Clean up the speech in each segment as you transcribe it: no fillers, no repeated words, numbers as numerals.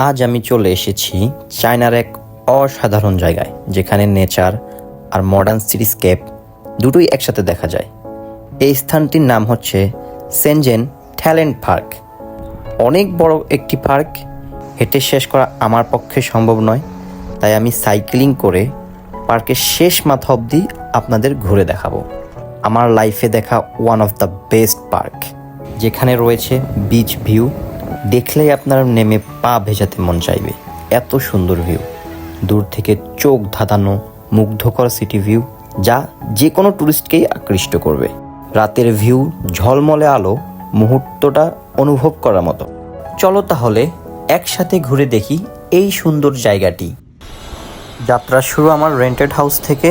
আজ আমি চলে এসেছি চায়নার এক অসাধারণ জায়গায়, যেখানে নেচার আর মডার্ন সিটিস্কেপ দুটোই একসাথে দেখা যায়। এই স্থানটির নাম হচ্ছে শেনজেন ট্যালেন্ট পার্ক। অনেক বড় একটি পার্ক, হেঁটে শেষ করা আমার পক্ষে সম্ভব নয়, তাই আমি সাইক্লিং করে পার্কের শেষ মাথা অবধি আপনাদের ঘুরে দেখাবো। আমার লাইফে দেখা one of the best park, যেখানে রয়েছে বিচ ভিউ। দেখলেই আপনার নেমে পা ভেজাতে মন চাইবে, এত সুন্দর ভিউ। দূর থেকে চোখ ধাঁধানো মুগ্ধকর সিটি ভিউ, যা যে কোনো ট্যুরিস্টকেই আকৃষ্ট করবে। রাতের ভিউ, ঝলমলে আলো, মুহূর্তটা অনুভব করার মতো। চলো তাহলে একসাথে ঘুরে দেখি এই সুন্দর জায়গাটি। যাত্রা শুরু আমার রেন্টেড হাউস থেকে।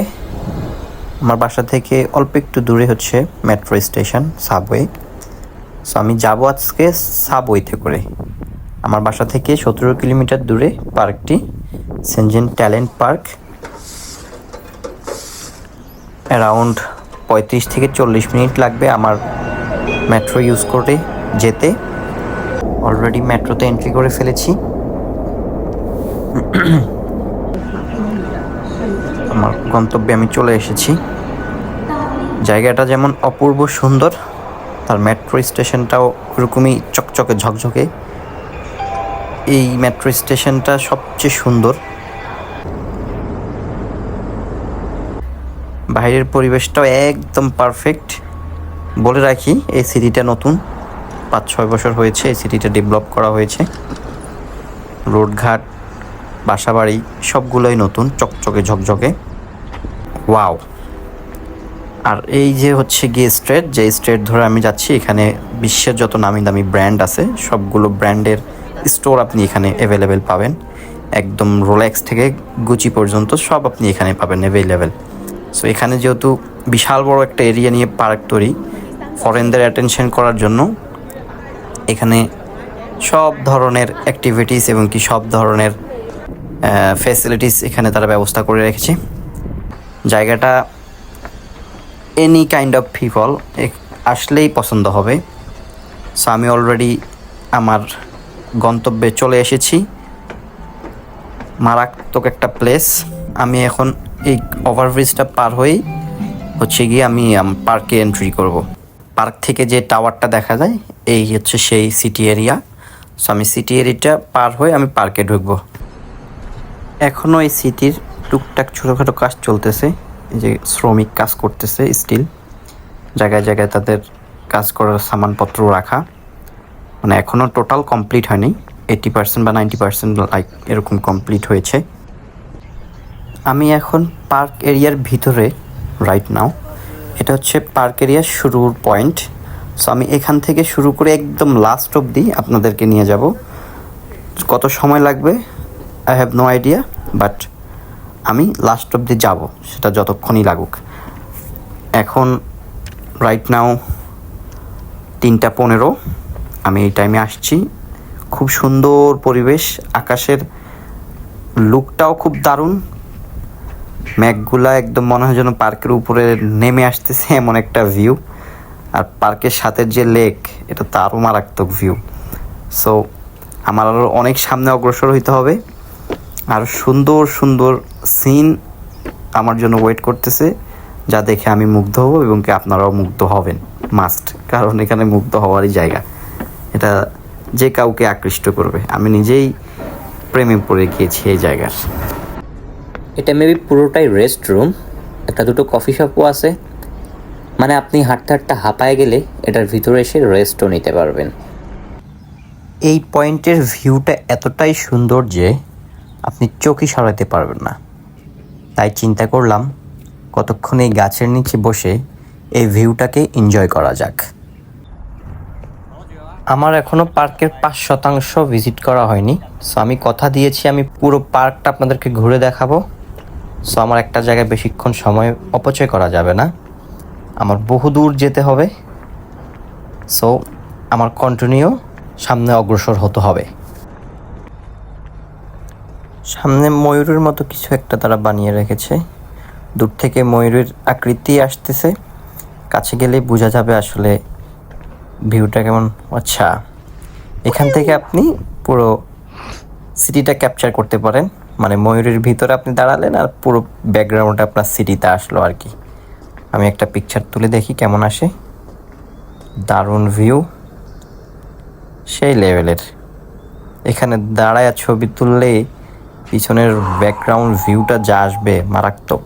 আমার বাসা থেকে অল্প একটু দূরে হচ্ছে মেট্রো স্টেশন, সাবওয়ে। সো আমি যাবো আজকে সাবওয়েতে করে। আমার বাসা থেকে 17 কিলোমিটার দূরে পার্কটি, শেনজেন ট্যালেন্ট পার্ক। অ্যারাউন্ড 35 থেকে 40 মিনিট লাগবে আমার মেট্রো ইউজ করে যেতে। অলরেডি মেট্রোতে এন্ট্রি করে ফেলেছি। আমার গন্তব্যে আমি চলে এসেছি। জায়গাটা যেমন অপূর্ব সুন্দর, তার মেট্রো স্টেশনটাও ওরকমই চকচকে ঝকঝকে। এই মেট্রো স্টেশনটা সবচেয়ে সুন্দর। বাইরের পরিবেশটাও একদম পারফেক্ট। বলে রাখি, এই সিটিটা নতুন, 5-6 বছর হয়েছে এই সিটিটা ডেভেলপ করা হয়েছে। রোডঘাট, বাসাবাড়ি সবগুলোই নতুন, চকচকে ঝকঝকে। ওয়াও! আর এই যে হচ্ছে গিয়ে স্ট্রেট, যে স্ট্রেট ধরে আমি যাচ্ছি, এখানে বিশ্বের যত নামি দামি ব্র্যান্ড আছে সবগুলো ব্র্যান্ডের স্টোর আপনি এখানে অ্যাভেলেবেল পাবেন। একদম রোলেক্স থেকে গুচি পর্যন্ত সব আপনি এখানে পাবেন অ্যাভেলেবেল। সো এখানে যেহেতু বিশাল বড় একটা এরিয়া নিয়ে পার্ক তৈরি, ফরেনদের অ্যাটেনশন করার জন্য এখানে সব ধরনের অ্যাক্টিভিটিস এবং কি সব ধরনের ফ্যাসিলিটিস এখানে তারা ব্যবস্থা করে রেখেছে। জায়গাটা এনি কাইন্ড অফ পিপল আসলেই পছন্দ হবে। সো আমি অলরেডি আমার গন্তব্যে চলে এসেছি। মারাত্মক একটা প্লেস। আমি এখন এই ওভারব্রিজটা পার হয়েই হচ্ছে গিয়ে আমি পার্কে এন্ট্রি করব। পার্ক থেকে যে টাওয়ারটা দেখা যায়, এই হচ্ছে সেই সিটি এরিয়া। সো আমি সিটি এরিয়াটা পার হয়ে আমি পার্কে ঢুকবো। এখনও এই সিটির টুকটাক ছোটোখাটো কাজ চলতেছে। এই যে শ্রমিক কাজ করতেছে, স্টিল জায়গায় জায়গায় তাদের কাজ করার সামানপত্র রাখা, মানে এখনও টোটাল কমপ্লিট হয়নি। 80% বা 90% লাইক এরকম কমপ্লিট হয়েছে। আমি এখন পার্ক এরিয়ার ভিতরে রাইট নাও। এটা হচ্ছে পার্ক এরিয়ার শুরুর পয়েন্ট। সো আমি এখান থেকে শুরু করে একদম লাস্ট অবধি আপনাদেরকে নিয়ে যাব। কত সময় লাগবে I have no idea, but আমি লাস্ট অবধি যাব, সেটা যতক্ষণই লাগুক। এখন রাইট নাও 3:15। আমি এই টাইমে আসছি। খুব সুন্দর পরিবেশ, আকাশের লুকটাও খুব দারুণ। মেঘগুলা একদম মনে হয় যেন পার্কের উপরে নেমে আসতেছে, এমন একটা ভিউ। আর পার্কের সাথে যে লেক, এটা তো আরও মারাত্মক ভিউ। সো আমার আরও অনেক সামনে অগ্রসর হইতে হবে। আর সুন্দর সুন্দর সিন আমার জন্য ওয়েট করতেছে, যা দেখে আমি মুগ্ধ হব এবং কি আপনারাও মুগ্ধ হবেন মাস্ট। কারণ এখানে মুগ্ধ হওয়ারই জায়গা। এটা যে কাউকে আকৃষ্ট করবে। আমি নিজেই প্রেমে পড়ে গিয়েছি এই জায়গার। এটা মেবি পুরোটাই রেস্ট রুম, একটা দুটো কফি শপও আছে। মানে আপনি হাঁটতে হাঁটতে হাঁপায় গেলে এটার ভিতরে এসে রেস্টও নিতে পারবেন। এই পয়েন্টের ভিউটা এতটাই সুন্দর যে আপনি চোখই সরাতে পারবেন না। তাই চিন্তা করলাম কতক্ষণ এই গাছের নিচে বসে এই ভিউটাকে এনজয় করা যাক। আমার এখনও পার্কের 5% ভিজিট করা হয়নি। সো আমি কথা দিয়েছি আমি পুরো পার্কটা আপনাদেরকে ঘুরে দেখাবো। সো আমার একটা জায়গায় বেশিক্ষণ সময় অপচয় করা যাবে না, আমার বহু দূর যেতে হবে। সো আমার কন্টিনিউ সামনে অগ্রসর হতে হবে। সামনে ময়ূরের মতো কিছু একটা তারা বানিয়ে রেখেছে। দূর থেকে ময়ূরের আকৃতি আসতেছে, কাছে গেলেই বোঝা যাবে আসলে ভিউটা কেমন। আচ্ছা, এখান থেকে আপনি পুরো সিটিটা ক্যাপচার করতে পারেন, মানে ময়ূরের ভিতরে আপনি দাঁড়ালেন আর পুরো ব্যাকগ্রাউন্ডটা আপনার সিটিতে আসলো আর কি। আমি একটা পিকচার তুলে দেখি কেমন আসে। দারুণ ভিউ, সেই লেভেলের। এখানে দাঁড়ায় ছবি তুললে পিছনের ব্যাকগ্রাউন্ড ভিউটা যা আসবে মারাত্মক।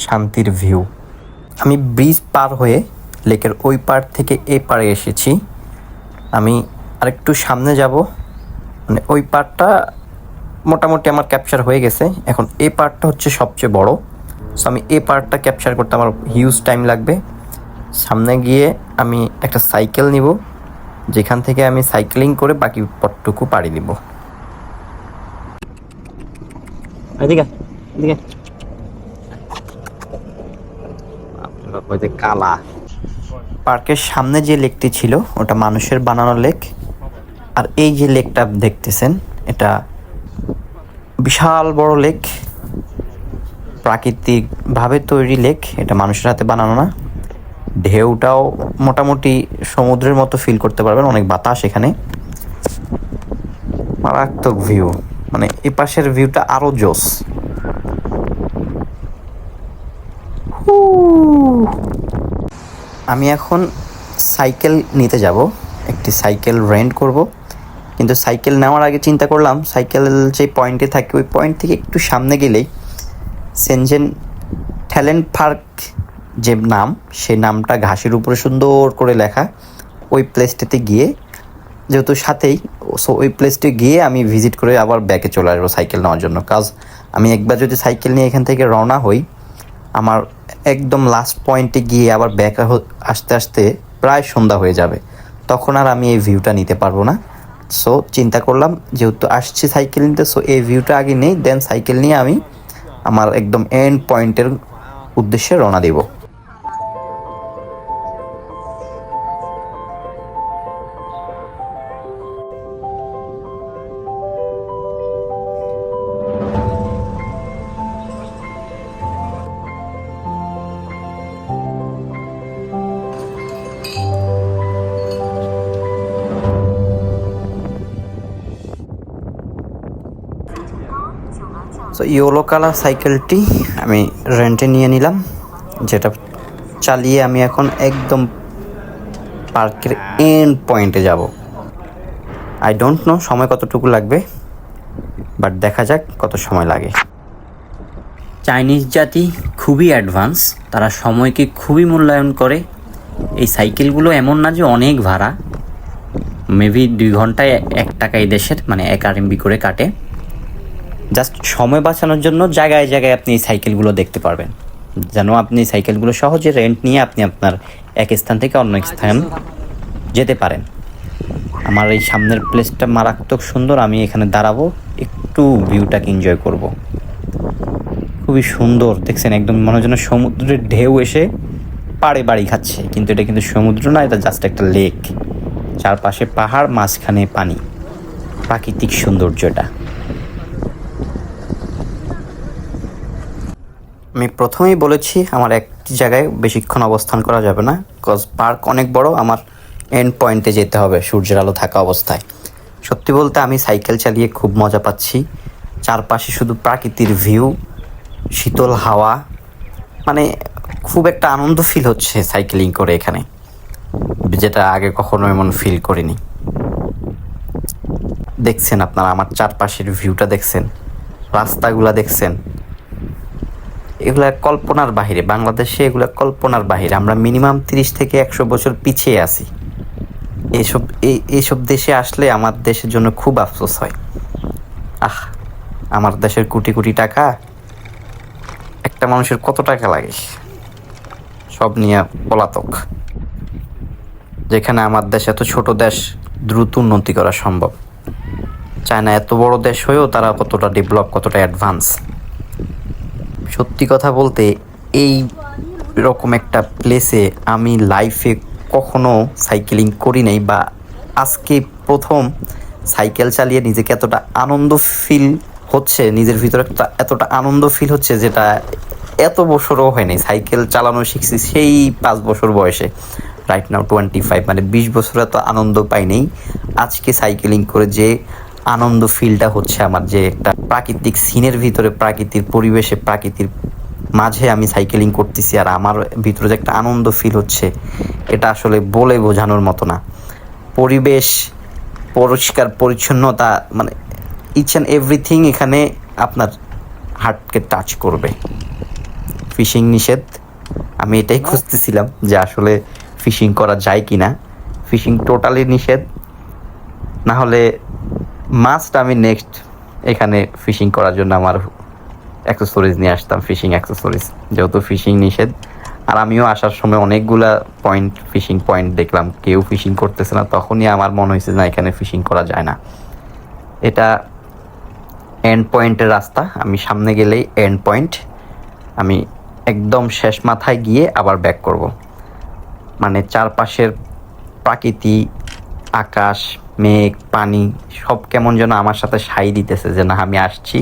শান্তির ভিউ। আমি ব্রিজ পার হয়ে লেকের ওই পার থেকে এই পারে এসেছি। আমি আরেকটু সামনে যাব, মানে ওই পারটা মোটামুটি আমার ক্যাপচার হয়ে গেছে। এখন এই পার্টটা হচ্ছে সবচেয়ে বড়, সো আমি এই পার্টটা ক্যাপচার করতে আমার হিউজ টাইম লাগবে। সামনে গিয়ে আমি একটা সাইকেল নিব, যেখান থেকে আমি সাইক্লিং করে বাকি পথটুকু পাড়ি দিব। এদিকে এদিকে কালা। পার্কের সামনে যে লেকটি ছিল ওটা মানুষের বানানো লেক, আর এই যে লেকটা দেখতেছেন এটা বিশাল বড় লেক, প্রাকৃতিকভাবে তৈরি লেক, এটা মানুষের হাতে বানানো না। ঢেউটাও মোটামুটি সমুদ্রের মতো ফিল করতে পারবেন, অনেক বাতাস এখানে। মারাত্মক ভিউ, মানে এই পাশের ভিউটা আরো জোস। আমি এখন সাইকেল নিতে যাব, একটি সাইকেল রেন্ট করব। কিন্তু সাইকেল নেওয়ার আগে চিন্তা করলাম সাইকেল যে পয়েন্টে থাকে ওই পয়েন্ট থেকে একটু সামনে গেলেই সেনজেন ট্যালেন্ট পার্ক যে নাম, সেই নামটা ঘাসের উপরে সুন্দর করে লেখা, ওই প্লেসটাতে গিয়ে যেহেতু সাথেই, সো ওই প্লেসটি গিয়ে আমি ভিজিট করে আবার ব্যাকে চলে আসবো সাইকেল নেওয়ার জন্য। কাজ আমি একবার যদি সাইকেল নিয়ে এখান থেকে রওনা হই, আমার একদম লাস্ট পয়েন্টে গিয়ে আবার ব্যাক আসতে আসতে প্রায় সন্ধ্যা হয়ে যাবে, তখন আর আমি এই ভিউটা নিতে পারবো না। সো চিন্তা করলাম যেহেতু আসছি সাইকেল নিতে, সো এই ভিউটা আগে নেই, দেন সাইকেল নিয়ে আমি আমার একদম এন্ড পয়েন্টের উদ্দেশ্যে রওনা দেব। সো ইয়েলো কালার সাইকেলটি আমি রেন্টে নিয়ে নিলাম, যেটা চালিয়ে আমি এখন একদম পার্কের এন্ড পয়েন্টে যাব। আই ডোন্ট নো সময় কতটুকু লাগবে, বাট দেখা যাক কত সময় লাগে। চাইনিজ জাতি খুবই অ্যাডভান্স, তারা সময়কে খুবই মূল্যায়ন করে। এই সাইকেলগুলো এমন না যে অনেক ভাড়া, মেবি 2 ঘন্টায় 1 টাকা এই দেশের, মানে 1 RMB করে কাটে। জাস্ট সময় বাঁচানোর জন্য জায়গায় জায়গায় আপনি এই সাইকেলগুলো দেখতে পারবেন, যেন আপনি সাইকেলগুলো সহজে রেন্ট নিয়ে আপনি আপনার এক স্থান থেকে অন্য স্থান যেতে পারেন। আমার এই সামনের প্লেসটা মারাত্মক সুন্দর, আমি এখানে দাঁড়াবো, একটু ভিউটাকে এনজয় করব। খুবই সুন্দর দেখছেন, একদম মনে হয় যেন সমুদ্রের ঢেউ এসে পাড়ে বাড়ি খাচ্ছে, কিন্তু এটা কিন্তু সমুদ্র না, এটা জাস্ট একটা লেক, চারপাশে পাহাড়, মাঝখানে পানি, প্রাকৃতিক সৌন্দর্যটা। আমি প্রথমেই বলেছি আমার একটি জায়গায় বেশিক্ষণ অবস্থান করা যাবে না, বিকজ পার্ক অনেক বড়, আমার এন্ড পয়েন্টে যেতে হবে সূর্যের আলো থাকা অবস্থায়। সত্যি বলতে আমি সাইকেল চালিয়ে খুব মজা পাচ্ছি, চারপাশে শুধু প্রাকৃতিক ভিউ, শীতল হাওয়া, মানে খুব একটা আনন্দ ফিল হচ্ছে সাইকেলিং করে এখানে, যেটা আগে কখনো এমন ফিল করিনি। দেখছেন আপনারা আমার চারপাশের ভিউটা দেখছেন, রাস্তাগুলা দেখছেন, এগুলা কল্পনার বাহিরে, বাংলাদেশে এগুলা কল্পনার বাহিরে। আমরা মিনিমাম 30 থেকে 100 বছর পিছিয়ে আছি। এইসব দেশে আসলে আমার দেশের জন্য খুব আফসোস হয়। আমার দেশের কোটি কোটি টাকা, একটা মানুষের কত টাকা লাগে, সব নিয়ে পলাতক। যেখানে আমার দেশ এত ছোট দেশ, দ্রুত উন্নতি করা সম্ভব। চায়না এত বড় দেশ হয়েও তারা কতটা ডেভেলপ, কতটা অ্যাডভান্স। সত্যি কথা বলতে এই রকম একটা প্লেসে আমি লাইফে কখনো সাইকেলিং করি নাই, বা আজকে প্রথম সাইকেল চালিয়ে নিজেকে এতটা আনন্দ ফিল হচ্ছে, নিজের ভিতরে এতটা আনন্দ ফিল হচ্ছে, যেটা এত বছরও হয়নি। সাইকেল চালানো শিখছি সেই 5 বছর বয়সে, রাইট নাও 25, মানে 20 বছরে তো আনন্দ পাই নেই। আজকে সাইকেলিং করে যে আনন্দ ফিলটা হচ্ছে আমার, যে একটা প্রাকৃতিক সিনের ভিতরে, প্রাকৃতির পরিবেশে, প্রাকৃতির মাঝে আমি সাইকেলিং করতেছি, আর আমার ভিতরে যে একটা আনন্দ ফিল হচ্ছে, এটা আসলে বলে বোঝানোর মতো না। পরিবেশ, পরিষ্কার পরিচ্ছন্নতা, মানে ইচ অ্যান্ড এভরিথিং এখানে আপনার হার্টকে টাচ করবে। ফিশিং নিষেধ, আমি এটাই খুঁজতেছিলাম যে আসলে ফিশিং করা যায় কি না। ফিশিং টোটালি নিষেধ, না হলে মাস্ট আমি নেক্সট এখানে ফিশিং করার জন্য আমার অ্যাক্সেসরিজ নিয়ে আসতাম, ফিশিং অ্যাক্সেসরিজ, যেহেতু ফিশিং নিষেধ। আর আমিও আসার সময় অনেকগুলা ফিশিং পয়েন্ট দেখলাম, কেউ ফিশিং করতেছে না, তখনই আমার মনে হয়েছে না এখানে ফিশিং করা যায় না। এটা এন্ড পয়েন্টের রাস্তা, আমি সামনে গেলেই এন্ড পয়েন্ট, আমি একদম শেষ মাথায় গিয়ে আবার ব্যাক করব। মানে চারপাশের প্রাকৃতি, আকাশ, মেঘ, পানি সব কেমন যেন আমার সাথে সাই দিতেছে যে না, আমি আসছি,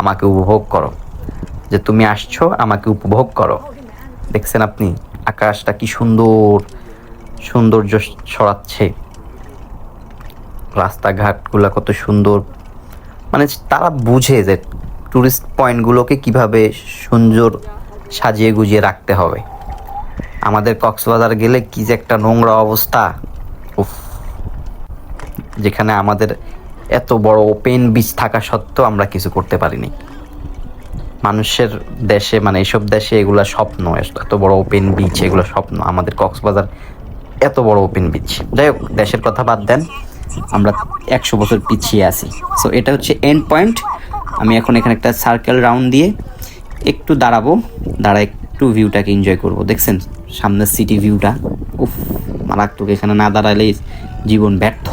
আমাকে উপভোগ করো, যে তুমি আসছো, আমাকে উপভোগ করো। দেখছেন আপনি আকাশটা কি সুন্দর, সৌন্দর্য ছড়াচ্ছে, রাস্তাঘাটগুলো কত সুন্দর। মানে তারা বুঝে যে ট্যুরিস্ট পয়েন্টগুলোকে কিভাবে সুন্দর সাজিয়ে গুজিয়ে রাখতে হবে। আমাদের কক্সবাজার গেলে কি যে একটা নোংরা অবস্থা, উফ, যেখানে আমাদের এত বড় ওপেন বিচ থাকা সত্ত্বেও আমরা কিছু করতে পারিনি। মানুষের দেশে, মানে এইসব দেশে এগুলা স্বপ্ন, এত বড় ওপেন বিচ এগুলো স্বপ্ন। আমাদের কক্সবাজার এত বড় ওপেন বিচ। যাই হোক, দেশের কথা বাদ দেন, আমরা 100 বছর পিছিয়ে আছি। সো এটা হচ্ছে এন্ড পয়েন্ট। আমি এখন এখানে একটা সার্কেল রাউন্ড দিয়ে একটু দাঁড়াবো, দাঁড়ায় একটু ভিউটাকে এনজয় করব। দেখছেন সামনের সিটি ভিউটা, উফ মারাত্মক। এখানে না দাঁড়ালেই জীবন ব্যর্থ।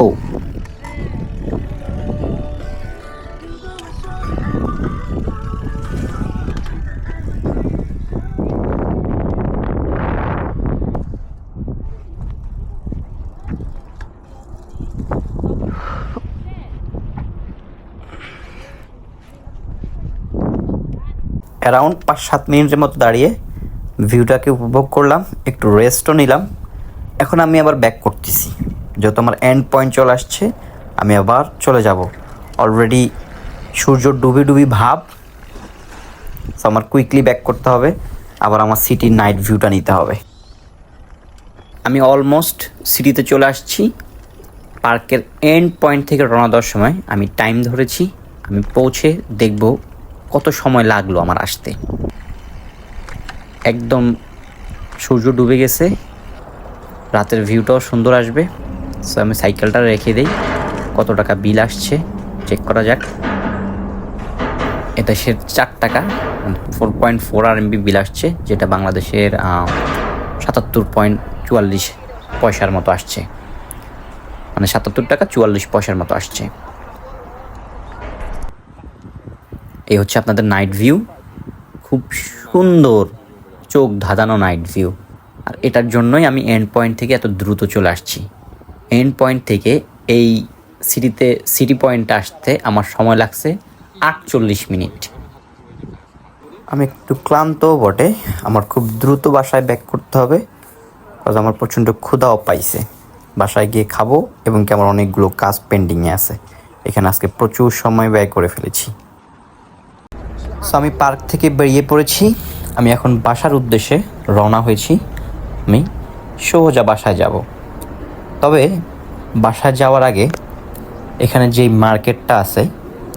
অ্যারাউন্ড 5-7 মিনিটের মতো দাঁড়িয়ে ভিউটাকে উপভোগ করলাম, একটু রেস্টও নিলাম। এখন আমি আবার ব্যাক করতেছি, যেহেতু আমার এন্ড পয়েন্ট চলে আসছে, আমি আবার চলে যাব। অলরেডি সূর্য ডুবি ডুবি ভাব, সো আমার কুইকলি ব্যাক করতে হবে, আবার আমার সিটির নাইট ভিউটা নিতে হবে। আমি অলমোস্ট সিটিতে চলে আসছি। পার্কের এন্ড পয়েন্ট থেকে রওনা দেওয়ার সময় আমি টাইম ধরেছি, আমি পৌঁছে দেখব কত সময় লাগলো আমার আসতে। একদম সূর্য ডুবে গেছে, রাতের ভিউটাও সুন্দর আসবে। সো আমি সাইকেলটা রেখে দিই, কত টাকা বিল আসছে চেক করা যাক। এটা সে 4 টাকা, 4.4 RMB বিল আসছে, যেটা বাংলাদেশের 77.44 মতো আসছে, মানে 77 টাকা 44 পয়সার মতো আসছে। এই হচ্ছে আপনাদের নাইট ভিউ, খুব সুন্দর চোখ ধাঁধানো নাইট ভিউ। আর এটার জন্যই আমি এন্ড পয়েন্ট থেকে এত দ্রুত চলে আসছি। এন্ড পয়েন্ট থেকে এই সিটি পয়েন্টে আসতে আমার সময় লাগছে 48 মিনিট। আমি একটু ক্লান্ত বটে, আমার খুব দ্রুত বাসায় ব্যাক করতে হবে, কারণ আমার প্রচণ্ড ক্ষুধাও পাইছে। বাসায় গিয়ে খাবো, এবং কি আমার অনেকগুলো কাজ পেন্ডিংয়ে আছে। এখানে আজকে প্রচুর সময় ব্যয় করে ফেলেছি। সো আমি পার্ক থেকে বেরিয়ে পড়েছি, আমি এখন বাসার উদ্দেশ্যে রওনা হয়েছি। আমি সোজা বাসায় যাব। তবে বাসায় যাওয়ার আগে এখানে যেই মার্কেটটা আছে,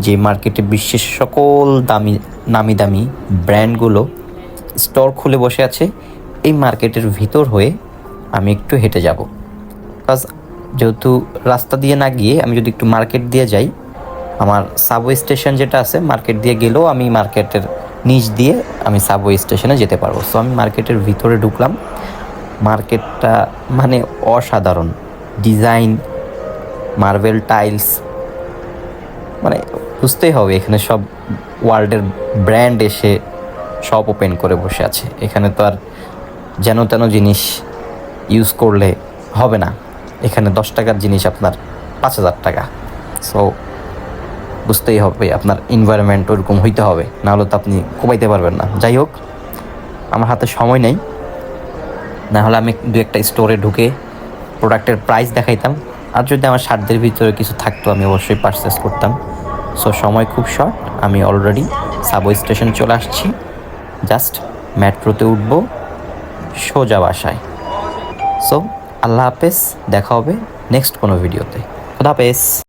যেই মার্কেটে বিশ্বের সকল নামি দামি ব্র্যান্ডগুলো স্টোর খুলে বসে আছে, এই মার্কেটের ভিতর হয়ে আমি একটু হেঁটে যাব। কাজ যেহেতু রাস্তা দিয়ে না গিয়ে আমি যদি একটু মার্কেট দিয়ে যাই, আমার সাবওয়ে স্টেশন যেটা আছে, মার্কেট দিয়ে গেলেও আমি মার্কেটের নিচ দিয়ে আমি সাবওয়ে স্টেশনে যেতে পারবো। সো আমি মার্কেটের ভিতরে ঢুকলাম। মার্কেটটা মানে অসাধারণ ডিজাইন, মার্বেল টাইলস, মানে বুঝতেই হবে এখানে সব ওয়ার্ল্ডের ব্র্যান্ড এসে শপ ওপেন করে বসে আছে। এখানে তো আর যেন তেন জিনিস ইউজ করলে হবে না। এখানে 10 টাকার জিনিস আপনার 5,000 টাকা। সো বুঝতেই হবে আপনার এনভায়রনমেন্ট ওরকম হইতে হবে, নাহলে তো আপনি কোপাইতে পারবেন না। যাই হোক, আমার হাতে সময় নেই, না হলে আমি দু একটা স্টোরে ঢুকে প্রোডাক্টের প্রাইস দেখাইতাম, আর যদি আমার সাধ্যের ভিতরে কিছু থাকতো আমি অবশ্যই পারচেস করতাম। সো সময় খুব শর্ট, আমি অলরেডি সাবওয়ে স্টেশন চলে আসছি, জাস্ট মেট্রোতে উঠবো সোজা বাসায়। সো আল্লাহ হাফেজ, দেখা হবে নেক্সট কোনো ভিডিওতে। খোদা হাফেজ।